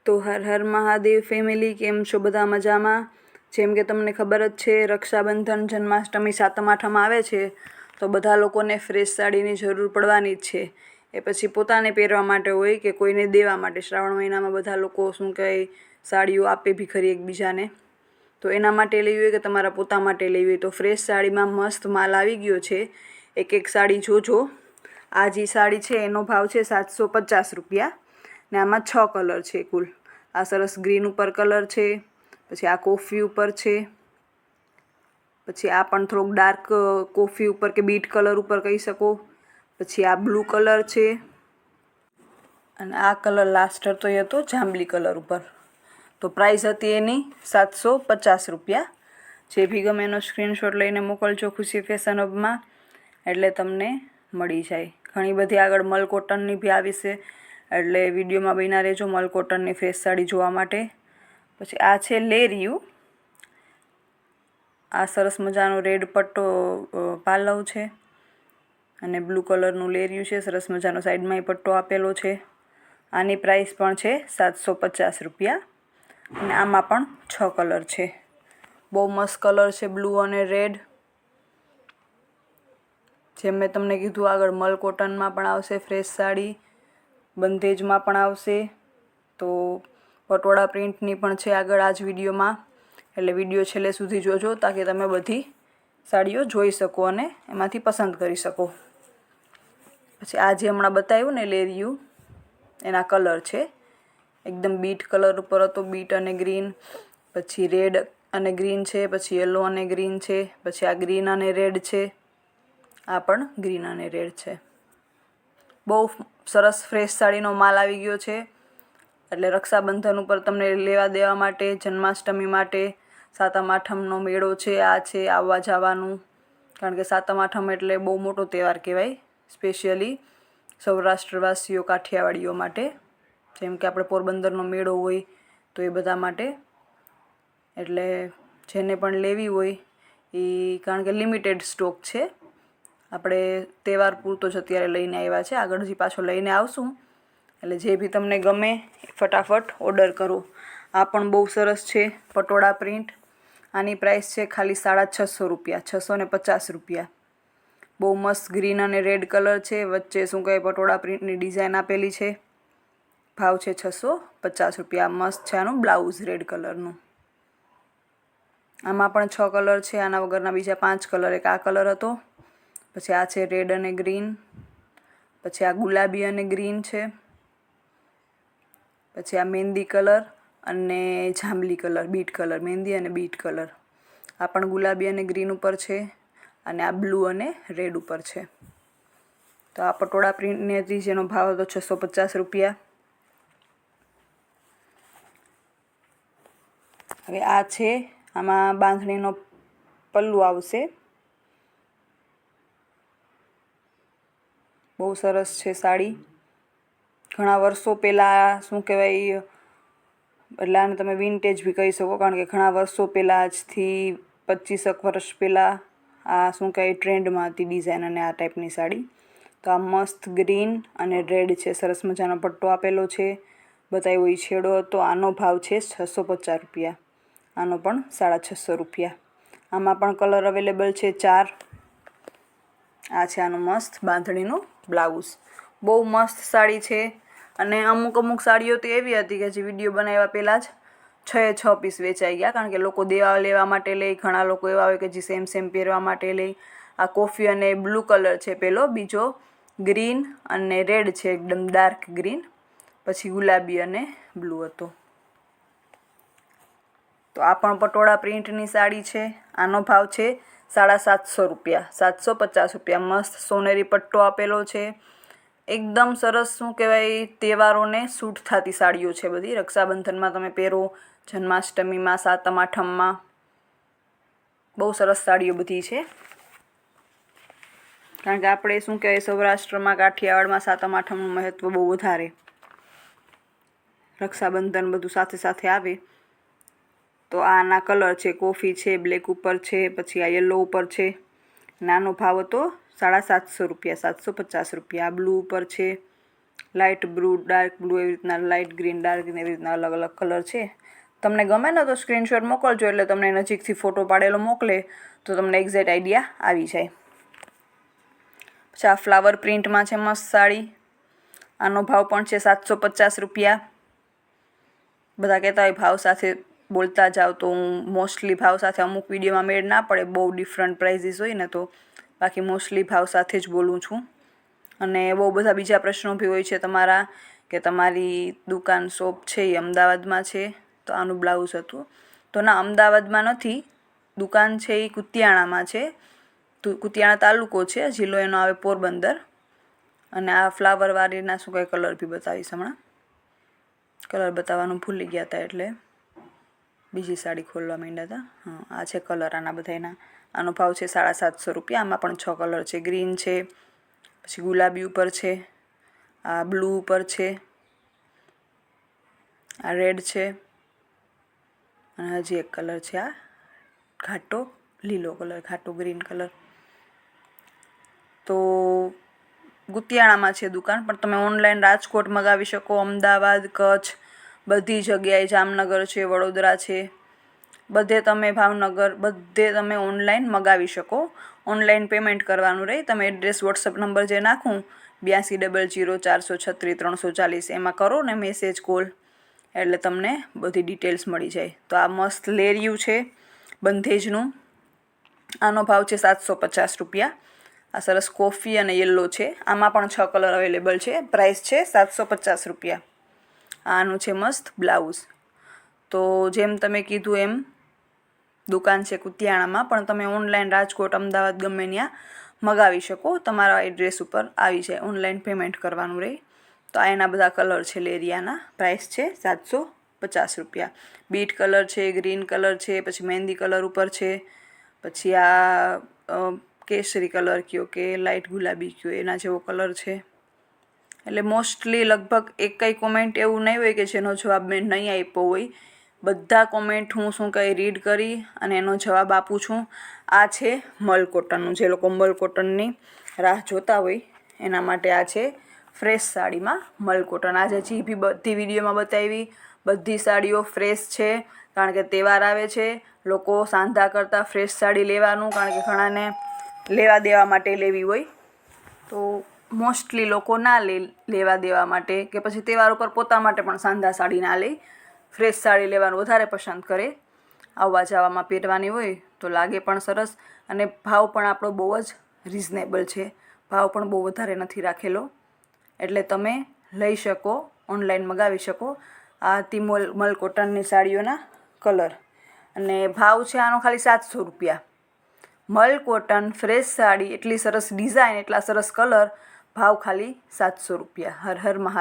તો હર હર મહાદેવ ફેમિલી, કેમ છો બધા? મજામાં? જેમ કે તમને ખબર જ છે, રક્ષાબંધન, જન્માષ્ટમી, સાતમ આઠમ આવે છે તો બધા લોકોને ફ્રેશ સાડીની જરૂર પડવાની જ છે. એ પછી પોતાને પહેરવા માટે હોય કે કોઈને દેવા માટે. શ્રાવણ મહિનામાં બધા લોકો શું કહે, સાડીઓ આપે ભીખરી એકબીજાને. તો એના માટે લેવી હોય કે તમારા પોતા માટે લેવી હોય તો ફ્રેશ સાડીમાં મસ્ત માલ આવી ગયો છે. એક એક સાડી જોજો. આ જે સાડી છે એનો ભાવ છે 750 રૂપિયા ને આમાં 6 કલર છે કુલ. આ સરસ ગ્રીન ઉપર કલર છે, પછી આ કોફી ઉપર છે, પછી આ પણ થોડોક ડાર્ક કોફી ઉપર કે બીટ કલર ઉપર કહી શકો, પછી આ બ્લુ કલર છે અને આ કલર લાસ્ટ હતો એ હતો જાંબલી કલર ઉપર. તો પ્રાઇસ હતી એની 750 રૂપિયા. જે બી ગમે એનો સ્ક્રીનશોટ લઈને મોકલજો ખુશી ફેશન હબમાં, એટલે તમને મળી જાય. ઘણી બધી આગળ મલ કોટનની બી આવી છે, એટલે વિડીયોમાં બન્યા રહેજો મલ કોટનની ફ્રેશ સાડી જોવા માટે. પછી આ છે લેરિયું. આ સરસ મજાનો રેડ પટ્ટો પાલવ છે અને બ્લુ કલરનું લેરિયું છે. સરસ મજાનો સાઈડમાં પટ્ટો આપેલો છે. આની પ્રાઇસ પણ છે 750 રૂપિયા અને આમાં પણ 6 કલર છે. બહુ મસ્ત કલર છે, બ્લુ અને રેડ. જેમ મેં તમને કીધું આગળ મલ કોટનમાં પણ આવશે ફ્રેશ સાડી, બંધેજમાં પણ આવશે. તો પટોળા પ્રિન્ટની પણ છે આગળ આ જ વિડીયોમાં, એટલે વિડીયો છેલ્લે સુધી જોજો તાકે તમે બધી સાડીઓ જોઈ શકો અને એમાંથી પસંદ કરી શકો. પછી આ જે હમણાં બતાવ્યું ને લેરિયું, એના કલર છે એકદમ બીટ કલર ઉપર હતો, બીટ અને ગ્રીન. પછી રેડ અને ગ્રીન છે, પછી યલો અને ગ્રીન છે, પછી આ ગ્રીન અને રેડ છે, આ પણ ગ્રીન અને રેડ છે. બહુ સરસ ફ્રેશ સાડીનો માલ આવી ગયો છે. એટલે રક્ષાબંધન ઉપર તમને લેવા દેવા માટે, જન્માષ્ટમી માટે, સાતમ આઠમનો મેળો છે, આ છે આવવા જવાનું. કારણ કે સાતમ આઠમ એટલે બહુ મોટો તહેવાર કહેવાય, સ્પેશિયલી સૌરાષ્ટ્રવાસીઓ, કાઠિયાવાડીઓ માટે. જેમ કે આપણે પોરબંદરનો મેળો હોય તો એ બધા માટે. એટલે જેને પણ લેવી હોય એ, કારણ કે લિમિટેડ સ્ટોક છે, આપણે તહેવાર પૂરતો જ અત્યારે લઈને આવ્યા છે. આગળ હજી પાછો લઈને આવશું, એટલે જે બી તમને ગમે ફટાફટ ઓર્ડર કરો. આ પણ બહુ સરસ છે પટોળા પ્રિન્ટ. આની પ્રાઇસ છે ખાલી 650 રૂપિયા, 650 રૂપિયા. બહુ મસ્ત ગ્રીન અને રેડ કલર છે, વચ્ચે શું કહે પટોળા પ્રિન્ટની ડિઝાઇન આપેલી છે. ભાવ છે 650 રૂપિયા. મસ્ત છે આનું બ્લાઉઝ રેડ કલરનું. આમાં પણ 6 કલર છે, આના વગરના બીજા 5 કલર. એક આ કલર હતો, પછી આ છે રેડ અને ગ્રીન, પછી આ ગુલાબી અને ગ્રીન છે, પછી આ મહેંદી કલર અને જાંબલી કલર, બીટ કલર, મહેંદી અને બીટ કલર. આ પણ ગુલાબી અને ગ્રીન ઉપર છે અને આ બ્લુ અને રેડ ઉપર છે. તો આ પટોળા પ્રિન્ટની હતી જેનો ભાવ હતો 650 રૂપિયા. હવે આ છે, આમાં બાંધણીનો પલ્લુ આવશે. બહુ સરસ છે સાડી. ઘણા વર્ષો પહેલાં શું કહેવાય, એટલે આને તમે વિન્ટેજ બી કહી શકો, કારણ કે ઘણા વર્ષો પહેલાં, આજથી 25 વર્ષ પહેલાં આ શું કહેવાય ટ્રેન્ડમાં હતી ડિઝાઇન અને આ ટાઈપની સાડી. તો આ મસ્ત ગ્રીન અને રેડ છે, સરસ મજાનો પટ્ટો આપેલો છે, બતાવ્યો એ છેડો હતો. આનો ભાવ છે 650 રૂપિયા. આનો પણ 650 રૂપિયા. આમાં પણ કલર અવેલેબલ છે 4. આ છે આનું મસ્ત બાંધણીનું બ્લાઉઝ. બહુ મસ્ત સાડી છે. અને અમુક સાડીઓ તો એવી હતી કે જે વિડીયો બનાવ્યા પહેલાં જ 6 પીસ વેચાઈ ગયા, કારણ કે લોકો દેવા લેવા માટે લે. ઘણા લોકો એવા હોય કે જે સેમ પહેરવા માટે લે. આ કોફી અને બ્લુ કલર છે પેલો, બીજો ગ્રીન અને રેડ છે, એકદમ ડાર્ક ગ્રીન, પછી ગુલાબી અને બ્લુ હતો. તો આ પણ પટોળા પ્રિન્ટની સાડી છે. આનો ભાવ છે 750 રૂપિયા, 750 રૂપિયા. મસ્ત સોનેરી પટ્ટો આપેલો છે. એકદમ સરસ શું કહેવાય તહેવારોને સૂટ થતી સાડીઓ છે બધી. રક્ષાબંધનમાં તમે પહેરો, જન્માષ્ટમીમાં, સાતમ આઠમમાં. બહુ સરસ સાડીઓ બધી છે. કારણ કે આપણે શું કહેવાય સૌરાષ્ટ્રમાં, કાઠિયાવાડમાં સાતમ આઠમનું મહત્ત્વ બહુ વધારે. રક્ષાબંધન બધું સાથે સાથે આવે. તો આના કલર છે, કોફી છે, બ્લેક ઉપર છે, પછી આ યલો ઉપર છે. નાનો ભાવ હતો 750 રૂપિયા, 750 રૂપિયા. આ બ્લુ ઉપર છે, લાઇટ બ્લુ, ડાર્ક બ્લુ, એવી રીતના લાઇટ ગ્રીન, ડાર્ક ગ્રીન, એવી રીતના અલગ અલગ કલર છે. તમને ગમે ને તો સ્ક્રીનશોટ મોકલજો, એટલે તમને નજીકથી ફોટો પાડેલો મોકલે તો તમને એક્ઝેક્ટ આઈડિયા આવી જાય. પછી આ ફ્લાવર પ્રિન્ટમાં છે મસ્ત સાડી. આનો ભાવ પણ છે 750 રૂપિયા. બધા કહેતા હોય ભાવ સાથે બોલતા જાઓ, તો હું મોસ્ટલી ભાવ સાથે અમુક વિડીયોમાં મેળ ના પડે, બહુ ડિફરન્ટ પ્રાઇઝીસ હોય ને, તો બાકી મોસ્ટલી ભાવ સાથે જ બોલું છું. અને બહુ બધા બીજા પ્રશ્નો બી હોય છે તમારા, કે તમારી દુકાન શોપ છે એ અમદાવાદમાં છે, તો આનું બ્લાઉઝ હતું. તો ના, અમદાવાદમાં નથી, દુકાન છે એ કુતિયાણામાં છે. કુતિયાણા તાલુકો છે, જિલ્લો એનો આવે પોરબંદર. અને આ ફ્લાવરવાળીના શું કંઈ કલર બી બતાવીશ હમણાં. કલર બતાવવાનું ભૂલી ગયા હતા એટલે બીજી સાડી ખોલવા માંડ્યા હતા. હા, આ છે કલર આના બધાના. આનો ભાવ છે 750 રૂપિયા. આમાં પણ 6 કલર છે. ગ્રીન છે, પછી ગુલાબી ઉપર છે, આ બ્લુ ઉપર છે, આ રેડ છે, અને હજી એક કલર છે આ ઘાટો લીલો કલર, ઘાટો ગ્રીન કલર. તો કુતિયાણામાં છે દુકાન, પણ તમે ઓનલાઈન રાજકોટ મગાવી શકો, અમદાવાદ, કચ્છ, બધી જગ્યાએ, જામનગર છે, વડોદરા છે, બધે તમે, ભાવનગર, બધે તમે ઓનલાઈન મગાવી શકો. ઓનલાઈન પેમેન્ટ કરવાનું રહે. તમે એડ્રેસ વોટ્સઅપ નંબર જે નાખું 8200 436 340 એમાં કરો ને મેસેજ, કોલ, એટલે તમને બધી ડિટેલ્સ મળી જાય. તો આ મસ્ત લેરિયું છે બંધેજનું. આનો ભાવ છે 750 રૂપિયા. આ સરસ કોફી અને યલો છે. આમાં પણ 6 કલર અવેલેબલ છે. પ્રાઇસ છે 750 રૂપિયા. આનું છે મસ્ત બ્લાઉઝ. તો જેમ તમે કીધું એમ દુકાન છે કુતિયાણામાં, પણ તમે ઓનલાઈન રાજકોટ, અમદાવાદ ગમે ત્યાં મગાવી શકો. તમારા એડ્રેસ ઉપર આવી જાય. ઓનલાઈન પેમેન્ટ કરવાનું રહે. તો આ એના બધા કલર છે લેરિયાના. પ્રાઇસ છે 750 રૂપિયા. બીટ કલર છે, ગ્રીન કલર છે, પછી મહેંદી કલર ઉપર છે, પછી આ કેસરી કલર કયો કે લાઇટ ગુલાબી કયો, એના જેવો કલર છે. એટલે મોસ્ટલી લગભગ એક કંઈ કોમેન્ટ એવું નહીં હોય કે જેનો જવાબ મેં નહીં આપ્યો હોય. બધા કોમેન્ટ હું શું કંઈ રીડ કરી અને એનો જવાબ આપું છું. આ છે મલ કોટનનું. જે લોકો મલ કોટનની રાહ જોતા હોય એના માટે આ છે ફ્રેશ સાડીમાં મલ કોટન. આજે જે બી બધી વિડીયોમાં બતાવી બધી સાડીઓ ફ્રેશ છે, કારણ કે તહેવાર આવે છે. લોકો સાંધા કરતાં ફ્રેશ સાડી લેવાનું, કારણ કે ઘણાને લેવા દેવા માટે લેવી હોય, તો મોસ્ટલી લોકો ના લેવા દેવા માટે કે પછી તહેવાર ઉપર પોતા માટે પણ સાંધા સાડી ના લે, ફ્રેશ સાડી લેવાનું વધારે પસંદ કરે. આવવા જવામાં પહેરવાની હોય તો લાગે પણ સરસ, અને ભાવ પણ આપણો બહુ જ રિઝનેબલ છે. ભાવ પણ બહુ વધારે નથી રાખેલો, એટલે તમે લઈ શકો, ઓનલાઈન મગાવી શકો. આ હતી મલ કોટનની સાડીઓના કલર, અને ભાવ છે આનો ખાલી 700 રૂપિયા. મલ કોટન ફ્રેશ સાડી, એટલી સરસ ડિઝાઇન, એટલા સરસ કલર, ભાવ ખાલી 700 રૂપિયા. હર હર મહાદેવ.